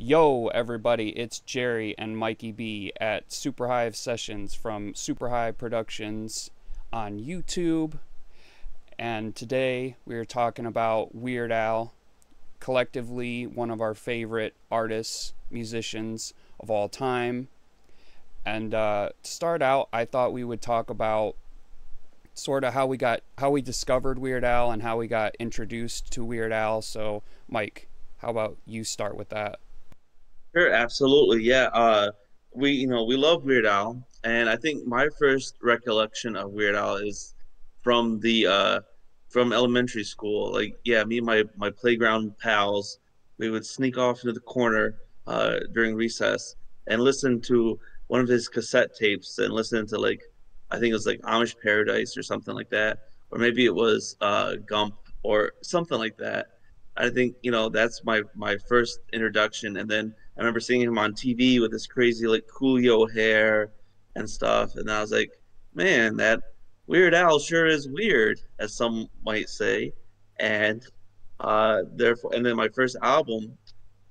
Yo, everybody, it's Jerry and Mikey B at Super Hive Sessions from Super Hive Productions on YouTube. And today we are talking about Weird Al, collectively one of our favorite artists, musicians of all time. And to start out, I thought we would talk about sort of how we discovered Weird Al and how we got introduced to Weird Al. So, Mike, how about you start with that? Sure, absolutely. Yeah. We love Weird Al, and I think my first recollection of Weird Al is from the from elementary school. Like, yeah, me and my playground pals, we would sneak off into the corner during recess and listen to one of his cassette tapes and listen to like I think it was like Amish Paradise or something like that, or maybe it was Gump or something like that. I think, that's my first introduction, and then I remember seeing him on TV with this crazy like Coolio hair and stuff, and I was like, man, that Weird Al sure is weird, as some might say. And therefore, and then my first album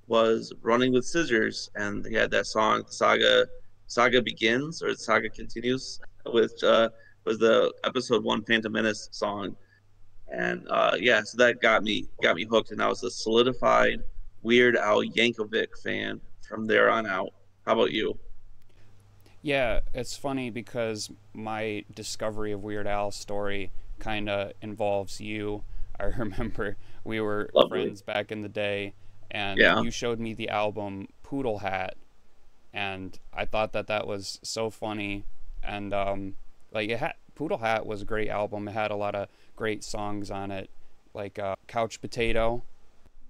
was Running with Scissors, and he had that song Saga Begins or Saga Continues, which was the episode one Phantom Menace song. And yeah, so that got me hooked, and I was a solidified Weird Al Yankovic fan from there on out. How about you? Yeah, it's funny because my discovery of Weird Al's story kind of involves you. I remember we were Lovely. friends back in the day, and Yeah. you showed me the album Poodle Hat, and I thought that that was so funny. And like Poodle Hat was a great album. It had a lot of great songs on it, like Couch Potato,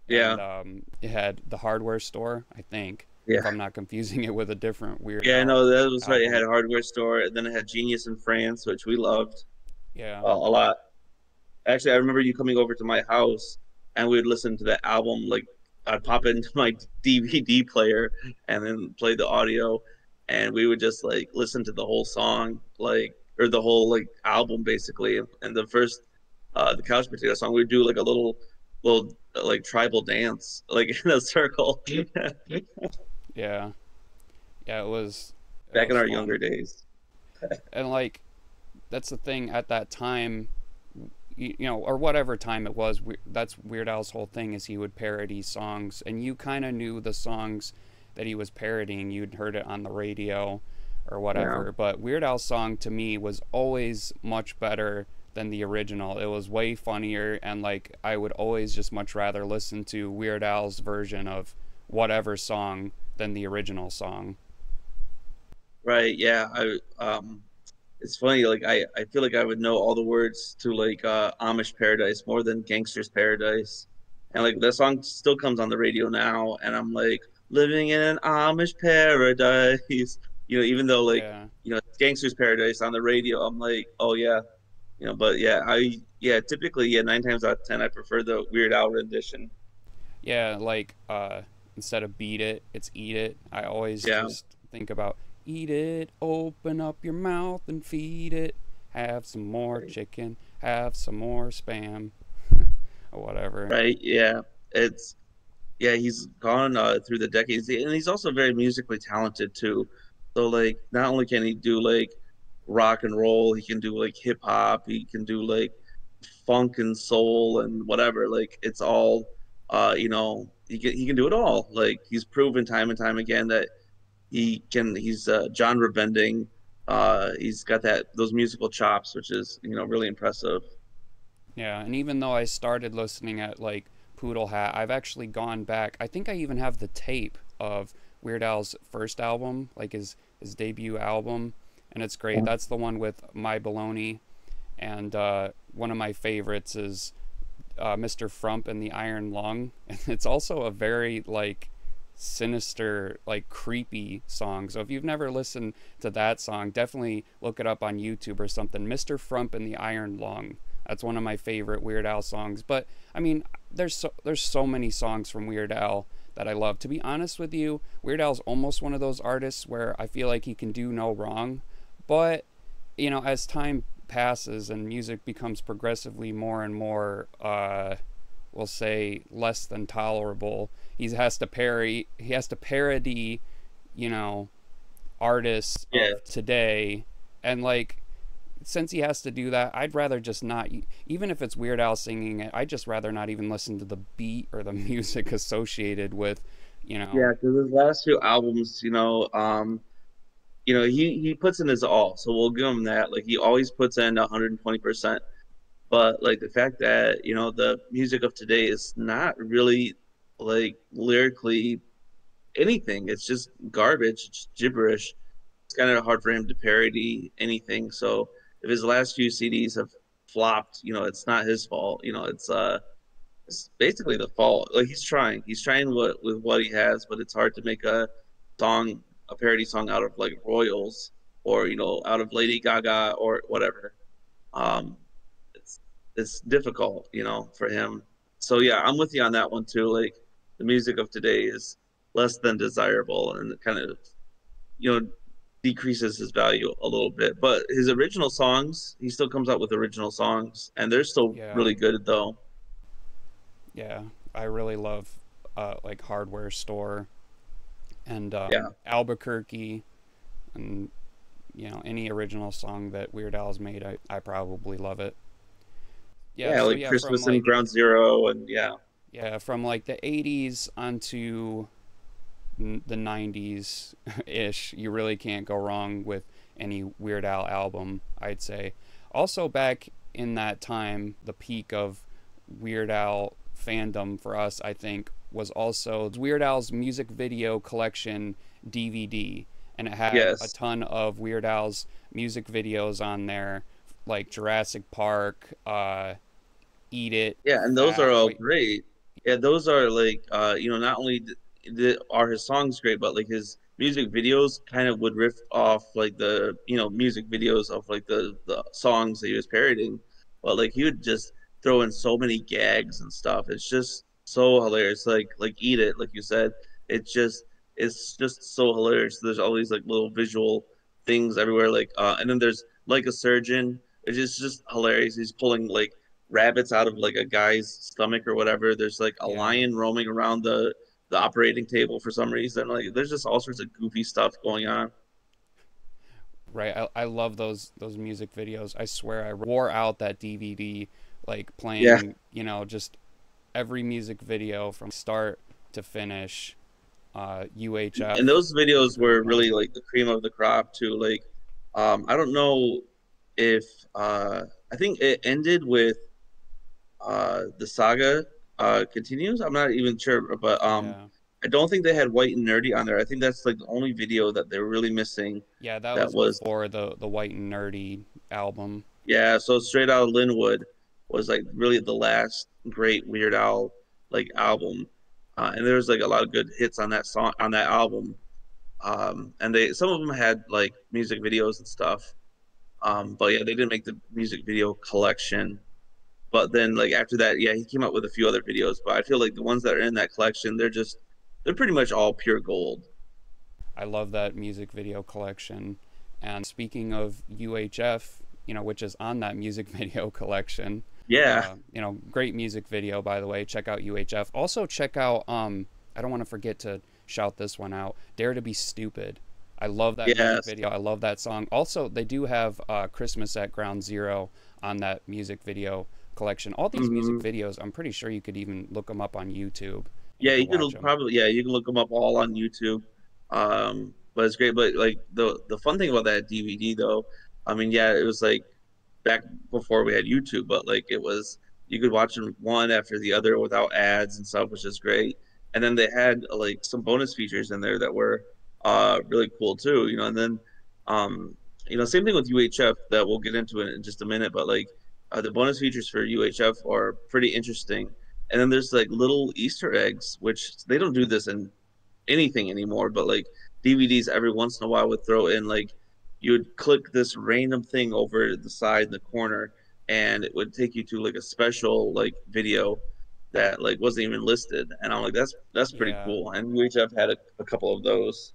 Yeah. and it had The Hardware Store, I think, if Yeah. I'm not confusing it with a different Weird Yeah, Al no, that was right. It had album. a hardware store, and then it had Genius in France, which we loved Yeah. a lot. Actually, I remember you coming over to my house, and we would listen to that album. Like, I'd pop into my DVD player and then play the audio, and we would just like listen to the whole song, like or the whole like album basically. And the first, the Couch Potato song, we'd do like a little like tribal dance, like in a circle, Yeah. Yeah, it back in was our younger fun. days. And like that's the thing at that time, or whatever time it was, that's Weird Al's whole thing is he would parody songs, and you kind of knew the songs that he was parodying. You'd heard it on the radio or Yeah. whatever, but Weird Al's song to me was always much better than the original. It was way funnier, and like I would always just much rather listen to Weird Al's version of whatever song than the original song. Right. Yeah. It's funny, like I feel like I would know all the words to like Amish Paradise more than Gangster's Paradise. And like that song still comes on the radio now, and I'm like living in an Amish paradise. Even though like, Yeah. it's Gangster's Paradise on the radio, I'm like, oh yeah, but yeah, typically, yeah, 9 times out of 10 I prefer the Weird Al rendition. Yeah, like instead of beat it, it's eat it. I always Yeah. just think about eat it, open up your mouth and feed it. Have some more chicken, have some more spam, or whatever. Right. Yeah. It's Yeah, he's gone through the decades, and he's also very musically talented too. So like, not only can he do like rock and roll, he can do like hip hop, he can do like funk and soul and whatever. Like it's all, he can do it all. Like he's proven time and time again that he can. He's genre bending. He's got those musical chops, which is really impressive. Yeah, and even though I started listening at like Poodle Hat, I've actually gone back. I think I even have the tape of Weird Al's first album, like his debut album, and it's great. That's the one with My Baloney, and one of my favorites is Mr. Frump and the Iron Lung. And it's also a very like sinister, like creepy song. So if you've never listened to that song, definitely look it up on YouTube or something. Mr. Frump and the Iron Lung. That's one of my favorite Weird Al songs. But I mean, there's so many songs from Weird Al that I love. To be honest with you, Weird Al's almost one of those artists where I feel like he can do no wrong. But as time passes and music becomes progressively more and more, we'll say, less than tolerable, he has to parody, you know, artists Yeah, of today, and like since he has to do that, I'd rather just not, even if it's Weird Al singing it, I'd just rather not even listen to the beat or the music associated with, you know. yeah, because his last few albums, he puts in his all, so we'll give him that. Like he always puts in 120%. But like the fact that, the music of today is not really like lyrically anything. It's just garbage, it's gibberish. It's kind of hard for him to parody anything. So if his last few CDs have flopped, it's not his fault. It's basically the fault. Like he's trying. He's trying with what he has, but it's hard to make song, a parody song out of like Royals or, out of Lady Gaga or whatever. Um, it's it's difficult, for him. So yeah, I'm with you on that one too. Like the music of today is less than desirable and it kind of, you know, decreases his value a little bit. But his original songs, he still comes out with original songs and they're still Yeah, really good though. yeah, I really love like Hardware Store and Yeah. Albuquerque, and any original song that Weird Al's made, I probably love it. Yeah, Yeah, so like yeah, from Christmas and like Ground Zero and yeah. the 80s onto the 90s ish, you really can't go wrong with any Weird Al album, I'd say. Also, back in that time, the peak of Weird Al fandom for us, I think, was also Weird Al's music video collection DVD. And it had a Yes. ton of Weird Al's music videos on there, like Jurassic Park, Eat It, Yeah, and those are Fat. all Wait, great. Yeah, those are like not only are his songs great, but like his music videos kind of would riff off like the music videos of like the songs that he was parodying. But like he would just throw in so many gags and stuff. It's just so hilarious. Like Eat It, like you said, it's just so hilarious. There's all these like little visual things everywhere. Like and then there's like a surgeon. It's just hilarious. He's pulling like rabbits out of like a guy's stomach or whatever. There's like a yeah, lion roaming around the operating table for some reason. Like there's just all sorts of goofy stuff going on. right. I love those music videos. I swear I wore out that DVD, like Yeah, playing, just every music video from start to finish. and UHF those was a videos great were one. really like the cream of the crop too. Like, I don't know if I think it ended with the saga continues. I'm not even sure, but Yeah, I don't think they had White and Nerdy on there. I think that's like the only video that they're really missing. yeah, that That was was before the White and Nerdy album. Yeah, so Straight Out of Linwood was like really the last great Weird Al like album, and there was like a lot of good hits on that song on that album. And they some of them had like music videos and stuff. But yeah, they didn't make the music video collection. But then like after that, yeah, he came out with a few other videos. But I feel like the ones that are in that collection, they're pretty much all pure gold. I love that music video collection. And speaking of UHF, which is on that music video collection, Yeah, great music video, by the way. Check out UHF. Also check out I don't want to forget to shout this one out. Dare to be Stupid. I love that music yes, video. I love that song. Also, they do have Christmas at Ground Zero on that music video collection. All these music hmm videos, I'm pretty sure you could even look them up on YouTube and you yeah. could You watch can them. probably you can look them up all on YouTube. But it's great. But like the fun thing about that DVD though, I mean, yeah, it was like back before we had YouTube, but like it was you could watch them one after the other without ads and stuff, which is great. And then they had like some bonus features in there that were really cool too, and then um same thing with UHF that we'll get into it in just a minute, but like the bonus features for UHF are pretty interesting. And then there's like little Easter eggs, which they don't do this in anything anymore, but like DVDs every once in a while would throw in like you would click this random thing over the side in the corner and it would take you to like a special like video that like wasn't even listed. And I'm like, that's pretty Yeah. cool. And UHF had a couple of those.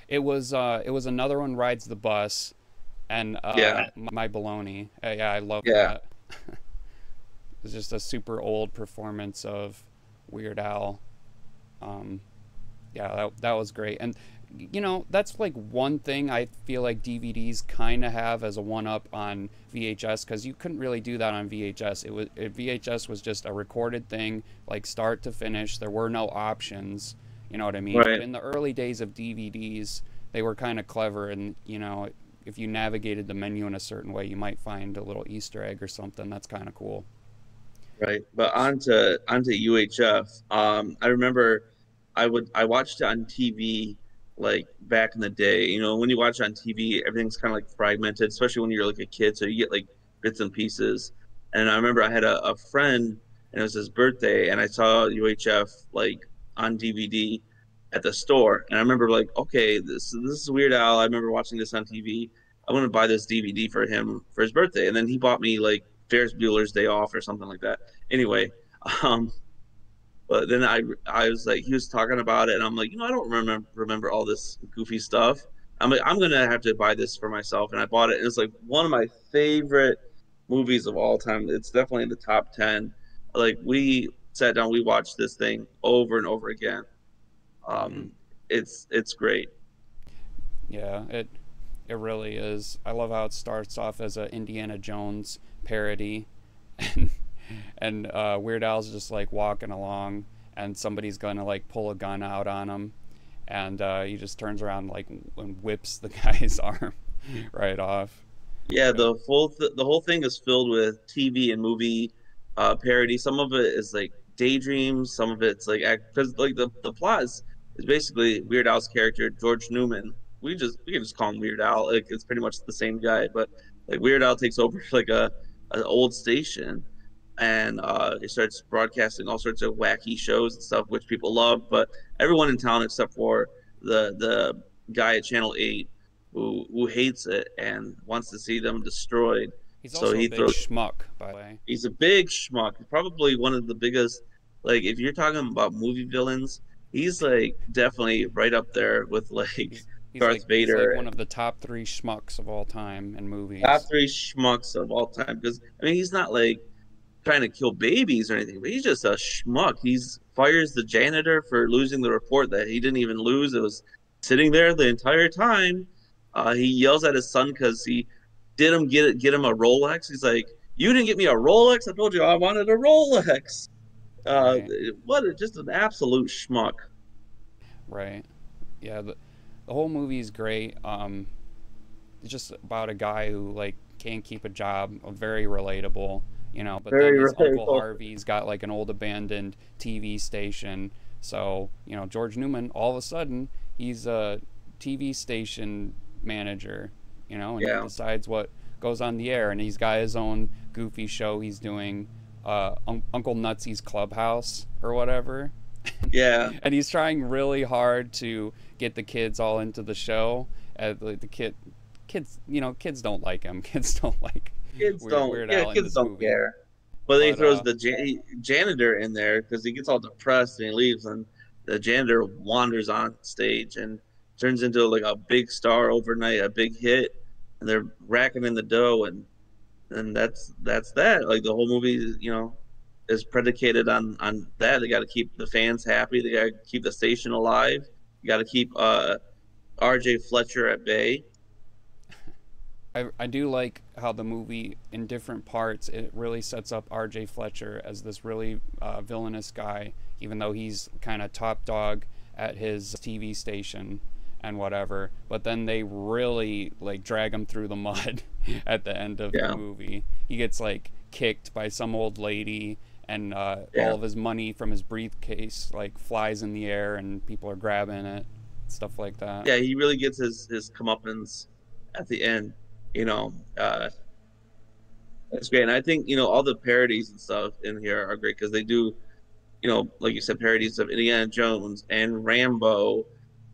It was another one, Rides the Bus, and Yeah. My Baloney. Yeah, I love Yeah. that. It's just a super old performance of Weird Al. Um, yeah, that was great. And that's like one thing I feel like DVDs kind of have as a one up on VHS, because you couldn't really do that on VHS. VHS was just a recorded thing, like start to finish. There were no options. You know what I mean? But Right. in the early days of DVDs, they were kind of clever, and if you navigated the menu in a certain way, you might find a little Easter egg or something. That's kind of cool. Right. But onto UHF. I remember I watched it on TV like back in the day. You know, when you watch on TV, everything's kind of like fragmented, especially when you're like a kid, so you get like bits and pieces. And I remember I had a friend and it was his birthday and I saw UHF like on DVD at the store. And I remember like, okay, this is Weird Al. I remember watching this on TV. I want to buy this DVD for him for his birthday. And then he bought me like Ferris Bueller's Day Off or something like that. Anyway, um, but then I was like, he was talking about it, and I'm like, I don't remember all this goofy stuff. I'm like, I'm gonna have to buy this for myself, and I bought it, and it's like one of my favorite movies of all time. It's definitely in the top 10. Like we sat down, we watched this thing over and over again. Hmm. Um, it's great. Yeah, it really is. I love how it starts off as a Indiana Jones parody, and Weird Al's just like walking along, and somebody's gonna like pull a gun out on him, and he just turns around like and whips the guy's arm right off. Yeah, But the whole thing is filled with TV and movie parody. Some of it is like daydreams. Some of it's like because like the plot is basically Weird Al's character George Newman. We can just call him Weird Al. Like it's pretty much the same guy, but like Weird Al takes over like a an old station and he starts broadcasting all sorts of wacky shows and stuff which people love. But everyone in town except for the guy at Channel 8 who hates it and wants to see them destroyed. he's So also a he big throws. schmuck, by the way. He's a big schmuck, probably one of the biggest. Like if you're talking about movie villains, he's like definitely right up there with like He's Darth he's like Vader, one of the top three schmucks of all time in top movies. three schmucks of all time. Because I mean, he's not like trying to kill babies or anything, but he's just a schmuck. He's fires the janitor for losing the report that he didn't even lose. It was sitting there the entire time. He yells at his son because he did him get him a Rolex. He's like, "You didn't get me a Rolex. I told you I wanted a Rolex." Uh, Right, just an absolute schmuck. right. Yeah, the whole movie is great. It's just about a guy who like can't keep a job, very relatable, but then Very his uncle relatable. Harvey's got like an old abandoned TV station. So, George Newman, all of a sudden, he's a TV station manager, and he Yeah, decides what goes on the air. And he's got his own goofy show he's doing, Uncle Nutsy's Clubhouse or whatever. yeah. And he's trying really hard to get the kids all into the show. Kids don't like him. Kids don't like Weird Al in Kids this don't movie. care. But then he But throws the janitor in there because he gets all depressed and he leaves, and the janitor wanders on stage and turns into like a big star overnight, a big hit, and they're racking in the dough, and that's that. Like the whole movie, is predicated on that. They got to keep the fans happy. They got to keep the station alive. You got to keep R.J. Fletcher at bay. I do like how the movie, in different parts, it really sets up R.J. Fletcher as this really villainous guy, even though he's kind of top dog at his TV station and whatever. But then they really like drag him through the mud at the end of the Yeah, movie. He gets like kicked by some old lady, and all yeah. of his money from his briefcase like flies in the air, and people are grabbing it, stuff like that. Yeah, he really gets his comeuppance at the end. You know, that's great. And I think all the parodies and stuff in here are great because they do like you said, parodies of Indiana Jones and Rambo,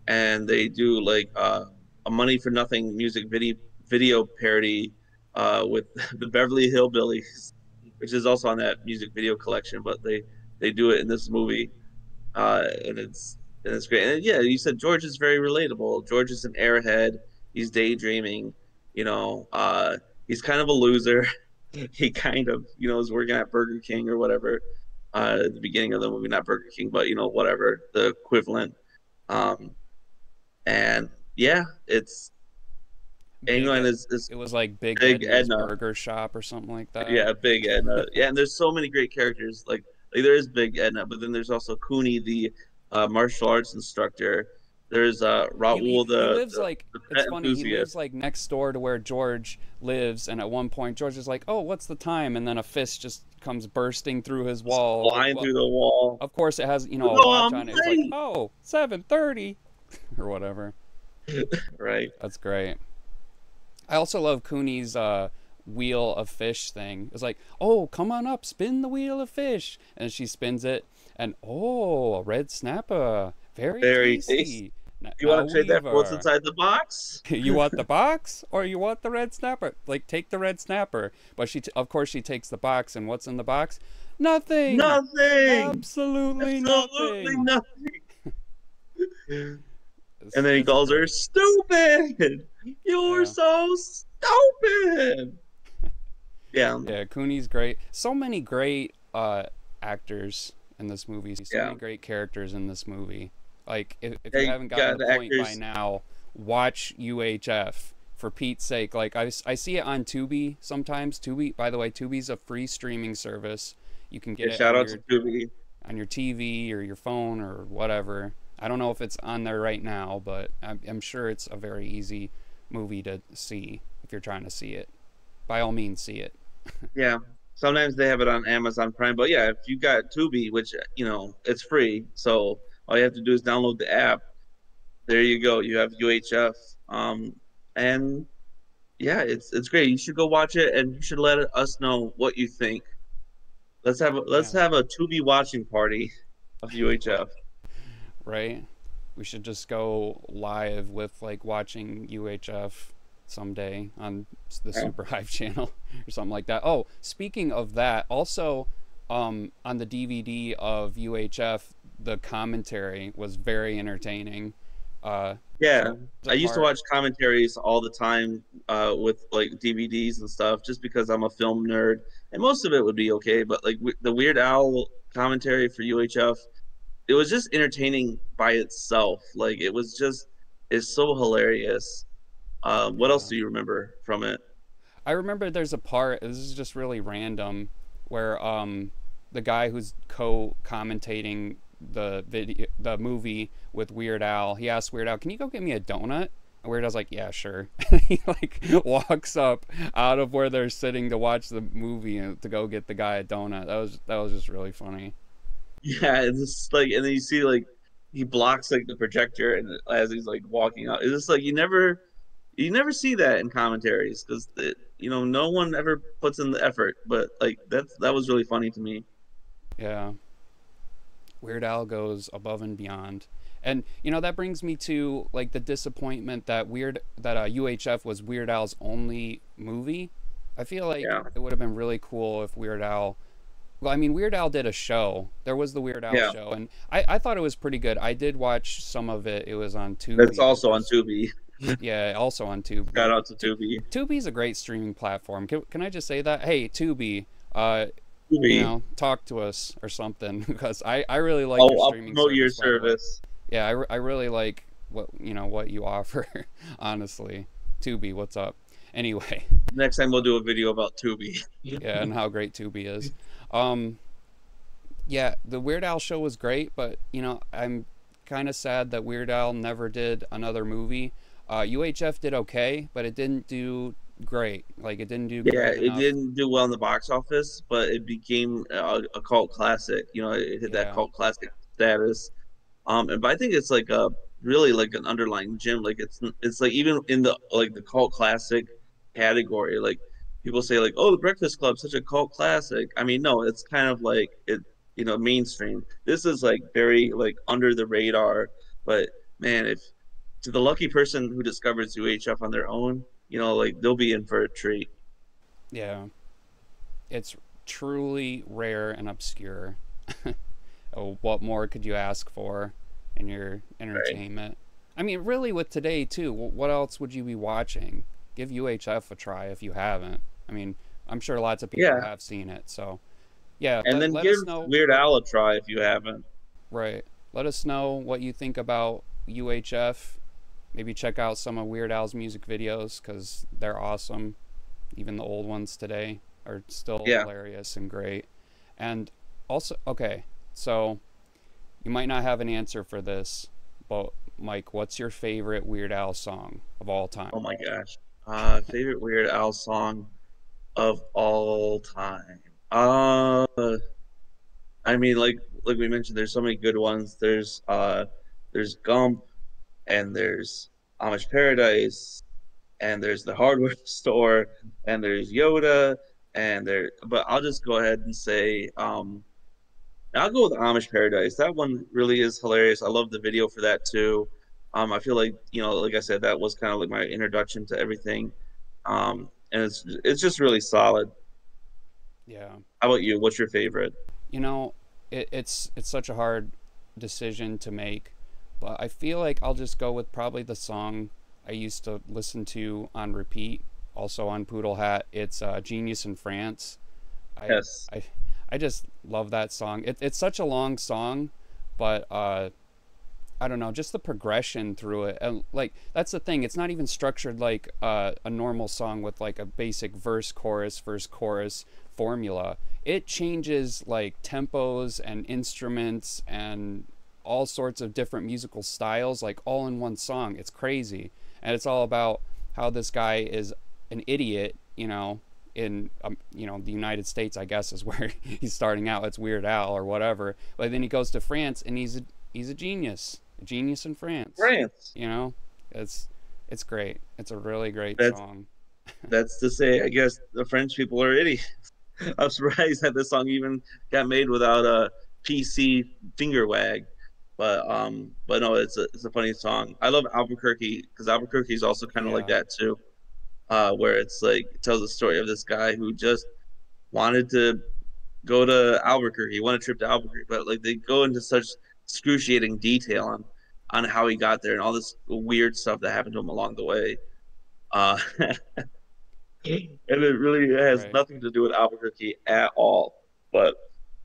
and they do like a Money for Nothing music video parody with the Beverly Hillbillies, which is also on that music video collection. But they do it in this movie, and it's great. And yeah, you said George is very relatable. George is an airhead. He's daydreaming. You know, he's kind of a loser. He kind of is working at Burger King or whatever. at the beginning of the movie, not Burger King, but whatever the equivalent. Um, and yeah, it's Big. England is It was like Big Big Edna's Edna. Burger Shop or something like that. Yeah, Big Edna. Yeah, and there's so many great characters. Like there is Big Edna, but then there's also Cooney, the martial arts instructor. There's Raul, He lives the like, the it's pet funny. He lives enthusiast, like next door to where George lives, and at one point George is like, "Oh, what's the time?" And then a fist just comes bursting through his just wall. Like, flying well, through the wall. of course it has a No, watch I'm on it. It's like, late. "Oh, 7:30 or whatever." Right. That's great. I also love Cooney's wheel of fish thing. It's like, "Oh, come on up, spin the wheel of fish," and she spins it, and oh, a red snapper, very Very tasty. tasty. You Now want to trade that for what's Weaver. inside the box? You want the box or you want the red snapper? Like, take the red snapper. But of course she takes the box, and what's in the box? Nothing. Nothing. Absolutely Absolutely nothing. nothing. It's, And then he it's calls her great. stupid. You're Yeah. so stupid. Yeah. Yeah, Cooney's great. So many great actors in this movie. So Yeah. many great characters in this movie. Like, if Yeah, you you haven't gotten got the the point by actors. now, watch UHF. For Pete's sake, like I see it on Tubi sometimes. Tubi, by the way, Tubi's a free streaming service. You can get Yeah, it shout out to Tubi. on your TV or your phone or whatever. I don't know if it's on there right now, but I'm sure it's a very easy movie to see if you're trying to see it. By all means, see it. Yeah. Sometimes they have it on Amazon Prime, but yeah, if you got Tubi, which it's free, so all you have to do is download the app. There you go. You have UHF. And yeah, it's great. You should go watch it, and you should let us know what you think. Let's Yeah, have a Tubi watching party of UHF. right. We should just go live with like watching UHF someday on the Yeah. Super Hive channel or something like that. Oh, speaking of that, also on the DVD of UHF, the commentary was very entertaining. Yeah, So I there's a used to part, watch commentaries all the time with like DVDs and stuff, just because I'm a film nerd, and most of it would be okay. But like the Weird Al commentary for UHF, it was just entertaining by itself. Like it's so hilarious. What else yeah. do you remember from it? I remember there's a part. This is just really random, where the guy who's co-commentating the movie with Weird Al, he asks Weird Al, "Can you go get me a donut?" And Weird Al's like, "Yeah, sure." He like walks up out of where they're sitting to watch the movie and to go get the guy a donut. That was just really funny. Yeah, it's just like, and then you see like he blocks like the projector, and as he's like walking out, it's just like you never see that in commentaries because no one ever puts in the effort. But like that was really funny to me. Yeah, Weird Al goes above and beyond. And that brings me to like the disappointment that UHF was Weird Al's only movie. I feel like Yeah, it would have been really cool if Weird Al. Well, I mean, Weird Al did a show. There was the Weird Al yeah, show, and I thought it was pretty good. I did watch some of it. It was on that's Tubi, which also on is, Tubi. yeah, also on Shout Tubi. out to Tubi. Tubi's a great streaming platform. Can I just say that? Hey, Tubi, Tubi. talk to us or something because I really like your I'll streaming promote your service, by the way. service Yeah, I really like what you offer. Honestly, Tubi, what's up? Anyway, next time. We'll do a video about Tubi. yeah, and how great Tubi is. Um, yeah, the Weird Al show was great, but I'm kind of sad that Weird Al never did another movie. UHF did okay, but it didn't do great. Like it didn't do Yeah, great it enough. didn't do well in the box office, but it became a cult classic. It hit that Yeah, cult classic status. But I think it's like a really like an underlying gem. Like it's like even in the like the cult classic category, like people say like, oh, The Breakfast Club, such a cult classic. I mean, no, it's kind of like mainstream. This is like very like under the radar. But man, if to the lucky person who discovers UHF on their own, like they'll be in for a treat. yeah, it's truly rare and obscure. Oh, what more could you ask for in your Right? entertainment? I mean, really, with today too, what else would you be watching? Give UHF a try if you haven't. I mean, I'm sure lots of people Yeah, have seen it, so Yeah, And then let give us know Weird what. Al a try if you haven't. Right. Let us know what you think about UHF. Maybe check out some of Weird Al's music videos because they're awesome. Even the old ones today are still Yeah. hilarious and great. And also, okay, so you might not have an answer for this, but Mike, what's your favorite Weird Al song of all time? Oh my gosh. Favorite Weird Al song of all time. Uh, I mean, like we mentioned, there's so many good ones. There's Gump, and there's Amish Paradise, and there's the hardware store, and there's Yoda, and there. But I'll just go ahead and say, I'll go with Amish Paradise. That one really is hilarious. I love the video for that too. I feel like like I said, that was kind of like my introduction to everything. And it's just really solid. Yeah. How about you? What's your favorite? You know, it's such a hard decision to make, but I feel like I'll just go with probably the song I used to listen to on repeat, also on Poodle Hat. It's "Genius in France." I Yes. I I just love that song. It's such a long song, but I don't know, just the progression through it. And like that's the thing, it's not even structured like a normal song with like a basic verse chorus formula. It changes like tempos and instruments and all sorts of different musical styles like all in one song. It's crazy. And it's all about how this guy is an idiot, in the United States, I guess, is where he's starting out. It's Weird Al or whatever. But then he goes to France and he's a genius, a genius in France. France. You know, it's it's great. It's a really great That's song. that's to say, I guess the French people are idiots. I'm surprised that this song even got made without a PC finger wag. But no, it's a funny song. I love Albuquerque because Albuquerque is also kind of like Yeah, that too, where it's like it tells the story of this guy who just wanted to go to Albuquerque, he won a trip to Albuquerque, but like they go into such excruciating detail on how he got there and all this weird stuff that happened to him along the way. And it really has right. nothing to do with Albuquerque at all. But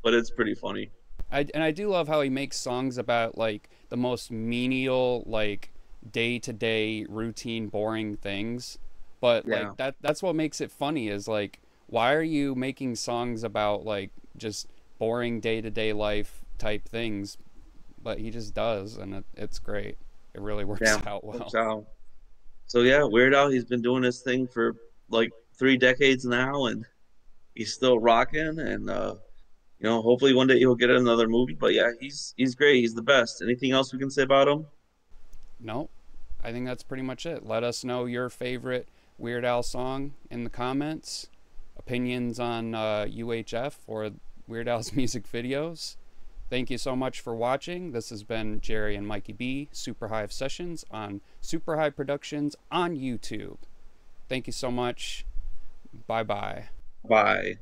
but it's pretty funny. I do love how he makes songs about like the most menial, like day to day routine boring things. But Yeah. like that's what makes it funny is like why are you making songs about like just boring day to day life type things? But he just does, and it's great. It really works Yeah. out Works well. out. So yeah, Weird Al, he's been doing this thing for like 3 decades now, and he's still rocking. And hopefully one day he'll get another movie. But yeah, he's great. He's the best. Anything else we can say about him? Nope. I think that's pretty much it. Let us know your favorite Weird Al song in the comments, opinions on UHF or Weird Al's music videos. Thank you so much for watching. This has been Jerry and Mikey B, Super Hive Sessions on Super Hive Productions on YouTube. Thank you so much. Bye bye. Bye.